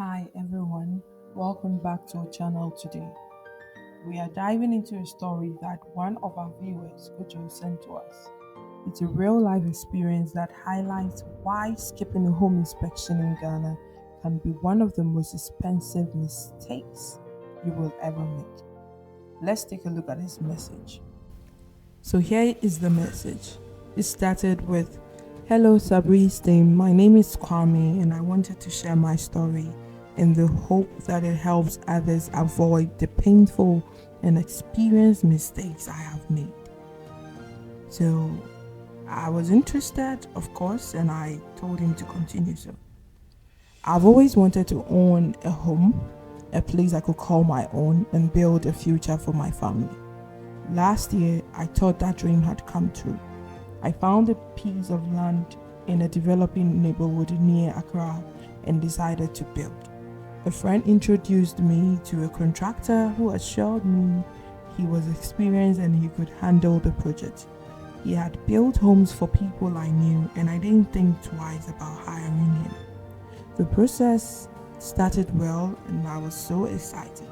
Hi everyone, welcome back to our channel today. We are diving into a story that one of our viewers, Kojo, sent to us. It's a real life experience that highlights why skipping a home inspection in Ghana can be one of the most expensive mistakes you will ever make. Let's take a look at his message. So here is the message. It started with, "Hello Sabreezz team, my name is Kwame and I wanted to share my story in the hope that it helps others avoid the painful and experienced mistakes I have made." So I was interested, of course, and I told him to continue. So I've always wanted to own a home, a place I could call my own and build a future for my family. Last year, I thought that dream had come true. I found a piece of land in a developing neighborhood near Accra and decided to build. A friend introduced me to a contractor who assured me he was experienced and he could handle the project. He had built homes for people I knew and I didn't think twice about hiring him. The process started well and I was so excited.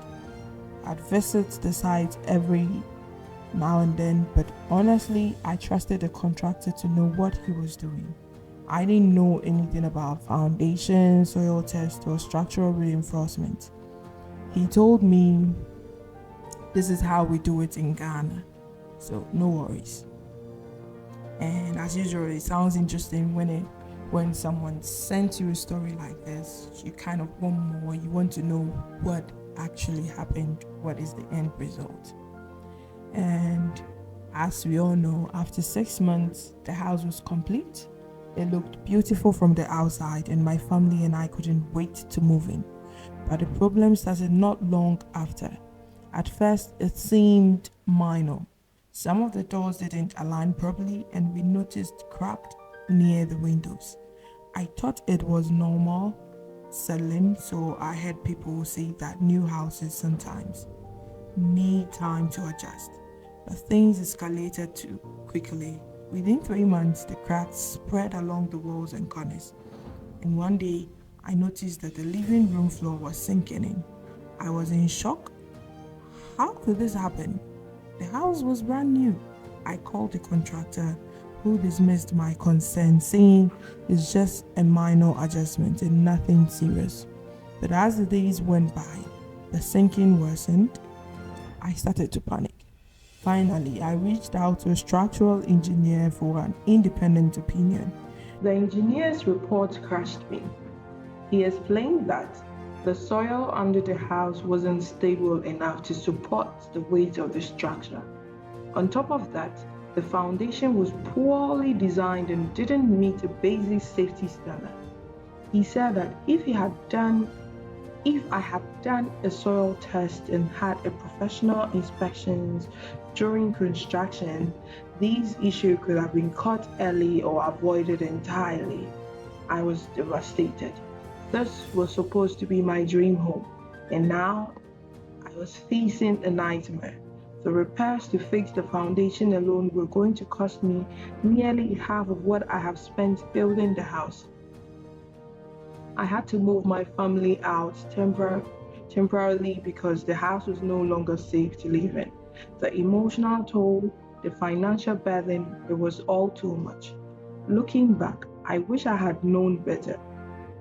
I'd visit the site every now and then, but honestly, I trusted the contractor to know what he was doing. I didn't know anything about foundation, soil test, or structural reinforcement. He told me this is how we do it in Ghana, so no worries. And as usual, it sounds interesting when someone sends you a story like this. You kind of want more. You want to know what actually happened. What is the end result? And as we all know, after 6 months, the house was complete. It looked beautiful from the outside, and my family and I couldn't wait to move in. But the problem started not long after. At first, it seemed minor. Some of the doors didn't align properly, and we noticed cracks near the windows. I thought it was normal settling, so I heard people say that new houses sometimes need time to adjust. But things escalated too quickly. Within 3 months, the cracks spread along the walls and corners. And one day, I noticed that the living room floor was sinking in. I was in shock. How could this happen? The house was brand new. I called the contractor, who dismissed my concern, saying it's just a minor adjustment and nothing serious. But as the days went by, the sinking worsened. I started to panic. Finally, I reached out to a structural engineer for an independent opinion. The engineer's report crushed me. He explained that the soil under the house wasn't stable enough to support the weight of the structure. On top of that, the foundation was poorly designed and didn't meet a basic safety standard. He said that if I had done a soil test and had a professional inspections during construction, these issues could have been caught early or avoided entirely. I was devastated. This was supposed to be my dream home, and now I was facing a nightmare. The repairs to fix the foundation alone were going to cost me nearly half of what I have spent building the house. I had to move my family out temporarily because the house was no longer safe to live in. The emotional toll, the financial burden, it was all too much. Looking back, I wish I had known better.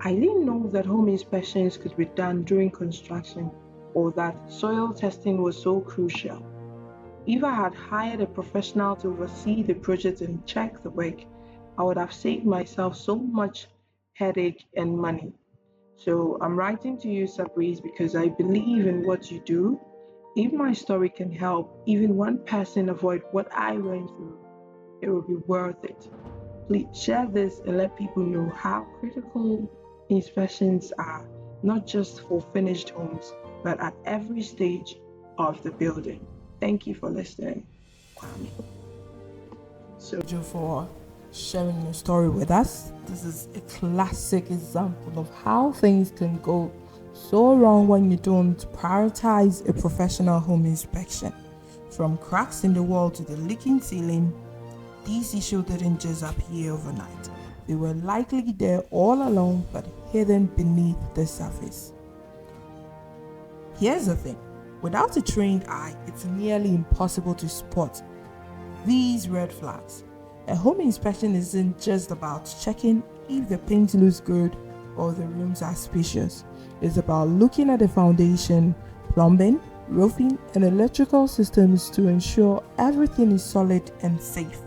I didn't know that home inspections could be done during construction or that soil testing was so crucial. If I had hired a professional to oversee the project and check the work, I would have saved myself so much headache and money. So I'm writing to you, Sabreezz, because I believe in what you do. If my story can help even one person avoid what I went through, it will be worth it. Please share this and let people know how critical inspections are, not just for finished homes, but at every stage of the building. Thank you for listening. Kwame. So, for sharing your story with us. This is a classic example of how things can go so wrong when you don't prioritize a professional home inspection. From cracks in the wall to the leaking ceiling, these issues didn't just appear overnight. They were likely there all along but hidden beneath the surface. Here's the thing, without a trained eye, it's nearly impossible to spot these red flags. A home inspection isn't just about checking if the paint looks good or the rooms are spacious. It's about looking at the foundation, plumbing, roofing, and electrical systems to ensure everything is solid and safe.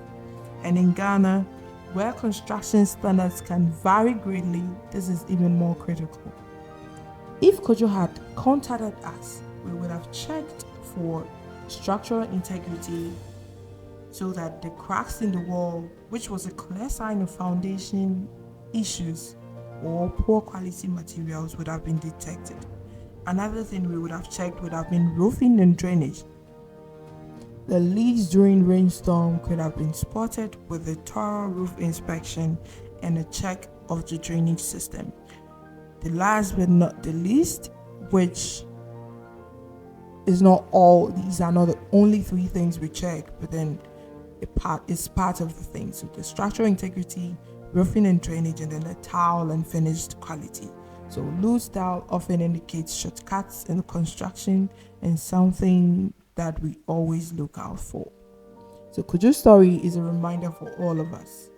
And in Ghana, where construction standards can vary greatly, this is even more critical. If Kojo had contacted us, we would have checked for structural integrity so that the cracks in the wall, which was a clear sign of foundation issues or poor quality materials, would have been detected. Another thing we would have checked would have been roofing and drainage. The leaks during rainstorm could have been spotted with a thorough roof inspection and a check of the drainage system. The last but not the least, which is not all, these are not the only three things we check, but then it's part of the thing. So the structural integrity, roofing and drainage, and then the tile and finished quality. So loose tile often indicates shortcuts in construction and something that we always look out for. So Kojo's story is a reminder for all of us.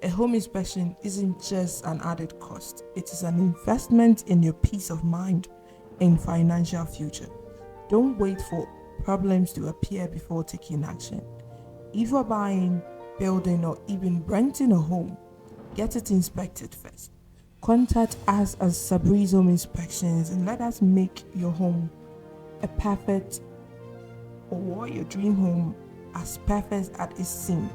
A home inspection isn't just an added cost, it is an investment in your peace of mind and financial future. Don't wait for problems to appear before taking action. If you're buying, building, or even renting a home, get it inspected first. Contact us as Sabreezz Home Inspections and let us make your home a perfect or your dream home as perfect as it seems.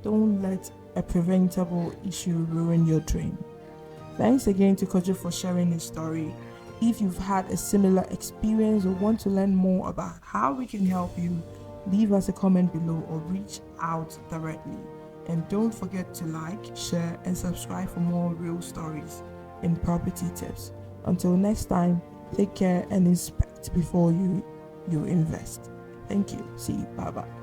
Don't let a preventable issue ruin your dream. Thanks again to Kojo for sharing his story. If you've had a similar experience or want to learn more about how we can help you, leave us a comment below or reach out directly. And don't forget to like, share, and subscribe for more real stories and property tips. Until next time, take care and inspect before you invest. Thank you. See you. Bye bye.